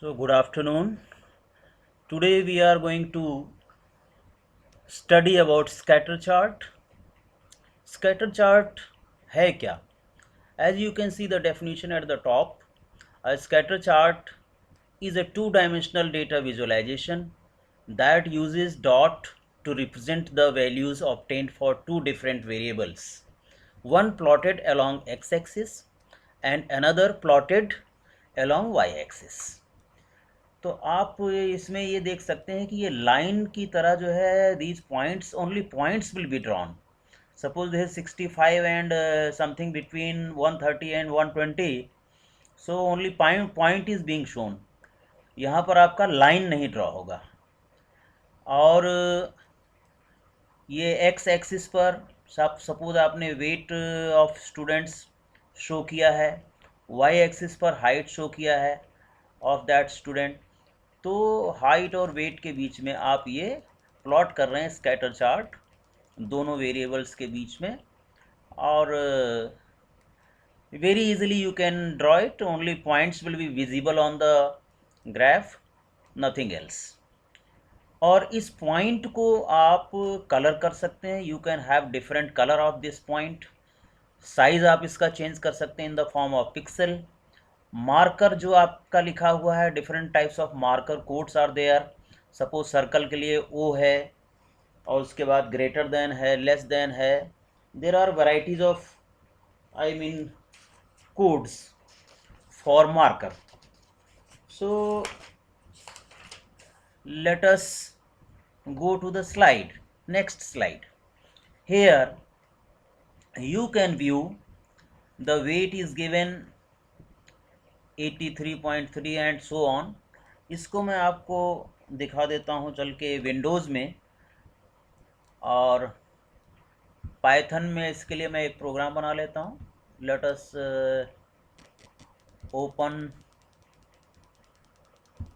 So, good afternoon. Today we are going to study about scatter chart. Scatter chart है क्या? As you can see the definition at the top, a scatter chart is a two-dimensional data visualization that uses dot to represent the values obtained for two different variables, one plotted along x-axis and another plotted along y-axis. तो आप इसमें ये देख सकते हैं कि ये line की तरह जो है these points only points will be drawn. Suppose this 65 and something between 130 and 120, so only point is being shown. यहाँ पर आपका लाइन नहीं ड्रॉ होगा. और ये एक्स एक्सिस पर सपोज आपने वेट ऑफ स्टूडेंट्स शो किया है, वाई एक्सिस पर हाइट शो किया है ऑफ दैट स्टूडेंट. तो हाइट और वेट के बीच में आप ये प्लॉट कर रहे हैं स्कैटर चार्ट दोनों वेरिएबल्स के बीच में. और very easily you can draw it. Only points will be visible on the graph, nothing else. और इस पॉइंट को आप कलर कर सकते हैं. You can have different colour of this point. Size आप इसका चेंज कर सकते हैं in the form of pixel. Marker जो आपका लिखा हुआ है, different types of marker codes are there. Suppose circle के लिए ओ है और उसके बाद ग्रेटर देन है, लेस देन है. There are varieties of I mean codes for marker. So let us go to the slide, next slide. Here you can view the weight is given 83.3 and so on. इसको मैं आपको दिखा देता हूँ चल के Windows में. और पाइथन में इसके लिए मैं एक प्रोग्राम बना लेता हूँ. Let us open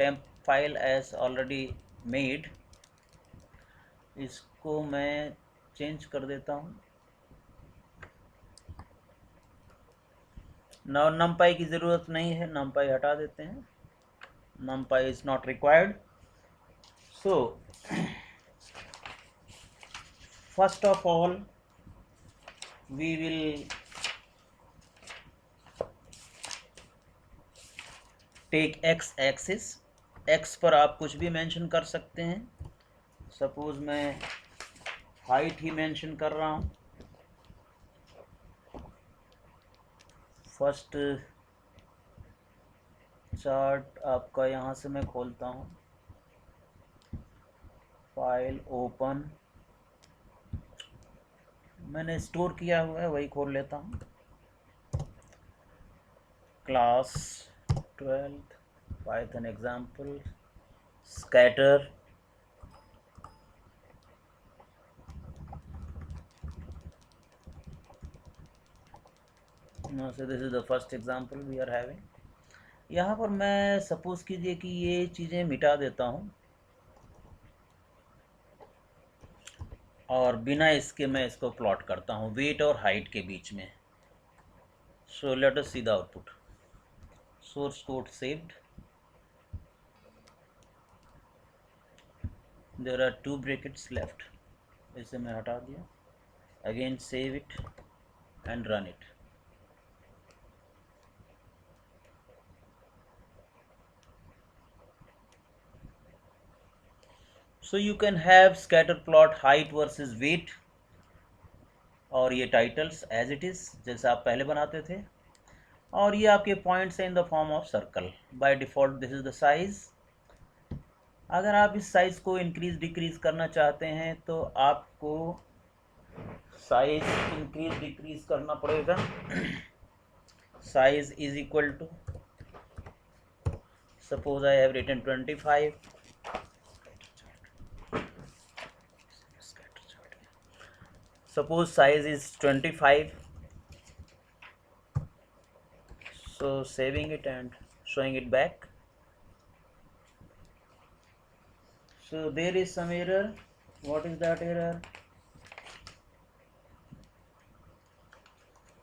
temp file as already made. इसको मैं चेंज कर देता हूँ. numpy की ज़रूरत नहीं है, numpy हटा देते हैं. numpy is not required. So first of all we will take X axis. X पर आप कुछ भी मेंशन कर सकते हैं. सपोज मैं हाइट ही मेंशन कर रहा हूँ. फर्स्ट चार्ट आपका यहाँ से मैं खोलता हूँ. फाइल ओपन, मैंने स्टोर किया हुआ है वही खोल लेता हूँ. Class 12th Python example scatter. so this is the first example we are having. यहाँ पर मैं सपोज कीजिए कि ये चीज़ें मिटा देता हूँ और बिना इसके मैं इसको प्लॉट करता हूँ वेट और हाइट के बीच में. So let us see the output. Source code saved. There are 2 brackets left. इसे मैं हटा दिया. Again save it and run it. So you can have scatter plot height versus weight और ये टाइटल्स एज इट इज़ जैसा आप पहले बनाते थे. और ये आपके पॉइंट्स हैं in the form of circle. By default this is the size. अगर आप इस साइज़ को इंक्रीज डिक्रीज करना चाहते हैं तो आपको साइज इंक्रीज डिक्रीज करना पड़ेगा. Size is equal to suppose I have written 25. Suppose size is 25. So saving it and showing it back. So there is some error. What is that error?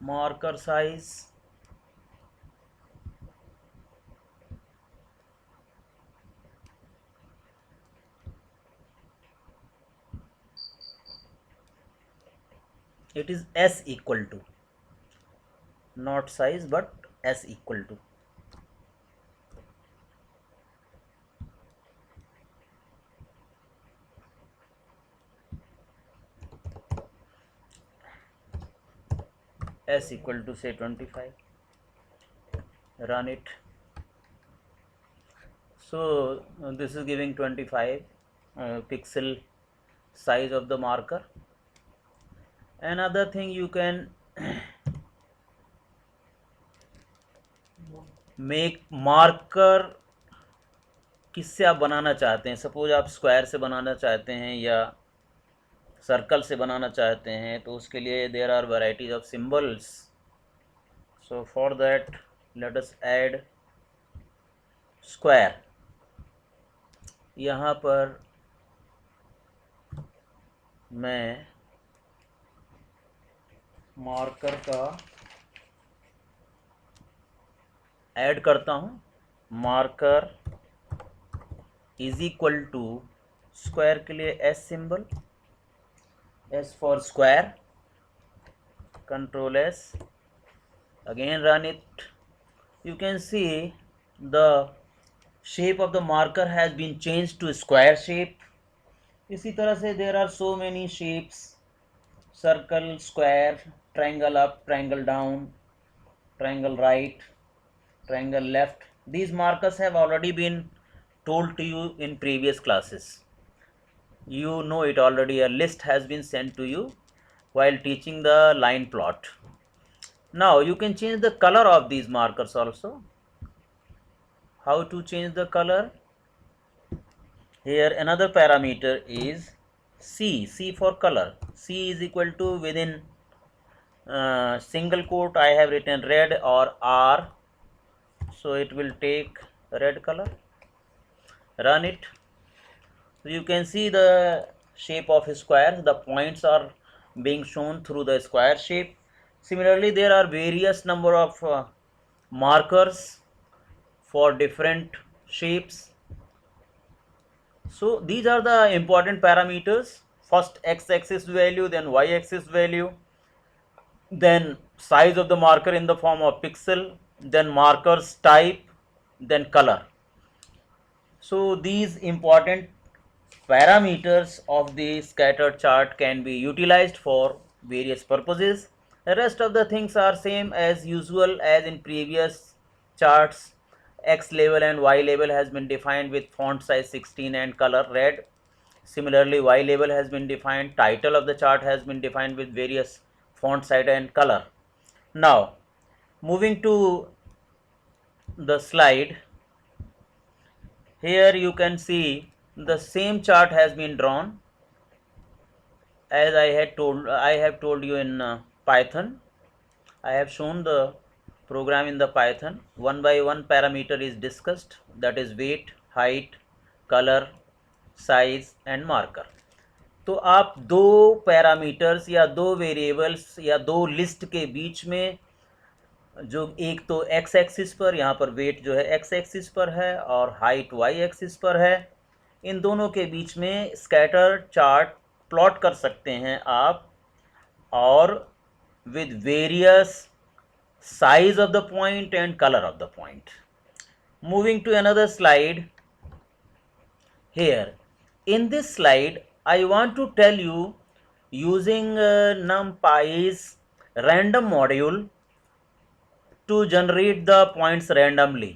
Marker size it is S equal to, not size but S equal to. S equal to say 25. Run it. So this is giving 25 pixel size of the marker. Another thing, you can make marker किससे आप बनाना चाहते हैं. Suppose आप square से बनाना चाहते हैं या circle से बनाना चाहते हैं, तो उसके लिए there are varieties of symbols. So for that let us add square. यहाँ पर मैं मार्कर का ऐड करता हूँ. Marker is equal to square के लिए S symbol, S for square, control S, again run it. You can see the shape of the marker has been changed to square shape. इसी तरह से there are so many shapes, circle, square, triangle up, triangle down, triangle right, triangle left. These markers have already been told to you in previous classes. You know it already. A list has been sent to you while teaching the line plot. Now you can change the color of these markers also. How to change the color? Here another parameter is C. C for color. C is equal to, within single quote I have written red or R, so it will take red color. Run it. So you can see the shape of a square. The points are being shown through the square shape. Similarly, there are various number of markers for different shapes. So these are the important parameters. First x-axis value, then y-axis value, then size of the marker in the form of pixel, then markers type, then color. So these important parameters of the scatter chart can be utilized for various purposes. The rest of the things are same as usual as in previous charts. X label and Y label has been defined with font size 16 and color red. Similarly, Y label has been defined. Title of the chart has been defined with various font size and color. Now, moving to the slide, here you can see the same chart has been drawn as I have told you in Python. I have shown the program in the Python. One by one parameter is discussed, that is weight, height, color, size and marker. तो आप दो parameters या दो variables या दो list के बीच में, जो एक तो एक्स एक्सिस पर, यहाँ पर वेट जो है एक्स एक्सिस पर है और हाइट वाई एक्सिस पर है, इन दोनों के बीच में स्कैटर चार्ट प्लॉट कर सकते हैं आप, और with various size of the point and color of the point. Moving to another slide. Here in this slide I want to tell you, using NumPy's random module to generate the points randomly.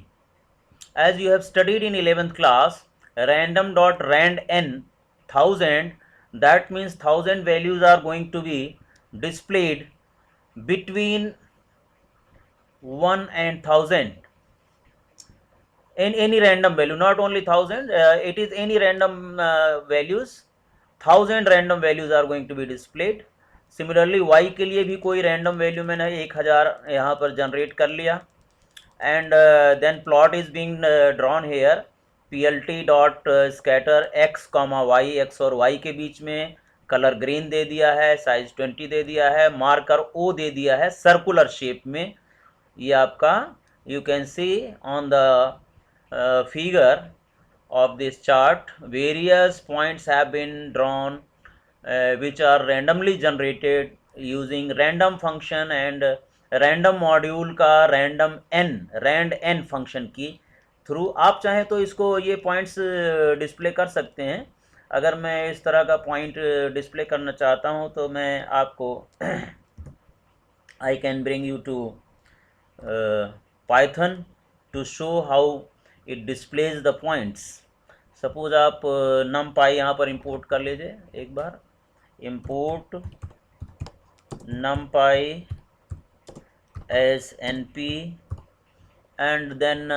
As you have studied in 11th class, random.randn 1000, that means 1000 values are going to be displayed between 1 and 1000 in any random value, not only 1000, it is any random values. 1000 random values are going to be displayed. Similarly, y के लिए भी कोई random value मैंने 1000 यहाँ पर generate कर लिया, and then plot is being drawn here. plt dot scatter x y, x और y के बीच में कलर ग्रीन दे दिया है, साइज 20 दे दिया है, मार्कर O दे दिया है सर्कुलर शेप में. ये आपका, you can see on the figure of this chart, various points have been drawn which are randomly generated using random function and random module का रैंड एन फंक्शन की through आप चाहें तो इसको ये पॉइंट्स डिस्प्ले कर सकते हैं। अगर मैं इस तरह का पॉइंट डिस्प्ले करना चाहता हूं तो मैं आपको I can bring you to Python to show how it displays the points. Suppose आप numpy यहाँ पर इंपोर्ट कर लीजिए एक बार, import numpy as np and then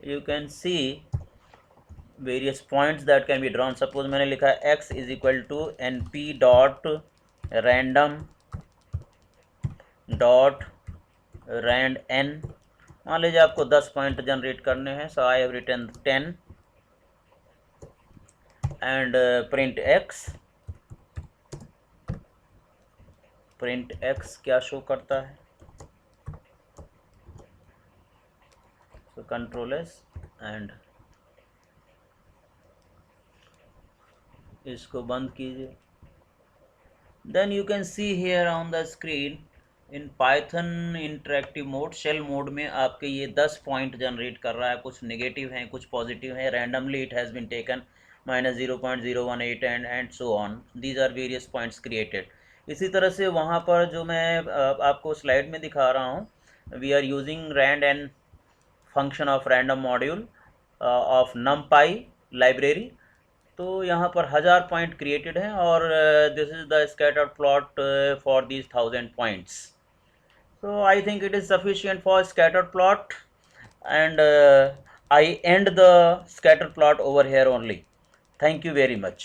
you can see various points that can be drawn. Suppose मैंने लिखा है x is equal to np dot random dot rand n. मान लीजिए आपको 10 पॉइंट जनरेट करने हैं, so I have written 10 and print X क्या show करता है, सो कंट्रोल एस एंड इसको बंद कीजिए। Then you can see here on the screen in Python interactive mode, shell mode में आपके ये 10 पॉइंट जनरेट कर रहा है, कुछ नेगेटिव हैं कुछ पॉजिटिव हैं, randomly it has been taken -0.018 and so on, these are various points created. इसी तरह से वहाँ पर जो मैं आपको स्लाइड में दिखा रहा हूँ, we are using rand n function of random module of numpy library. तो यहाँ पर 1000 पॉइंट क्रिएटेड हैं और this is the scatter plot for these 1000 points. So I think it is sufficient for scatter plot and I end the scatter plot over here only. Thank you very much.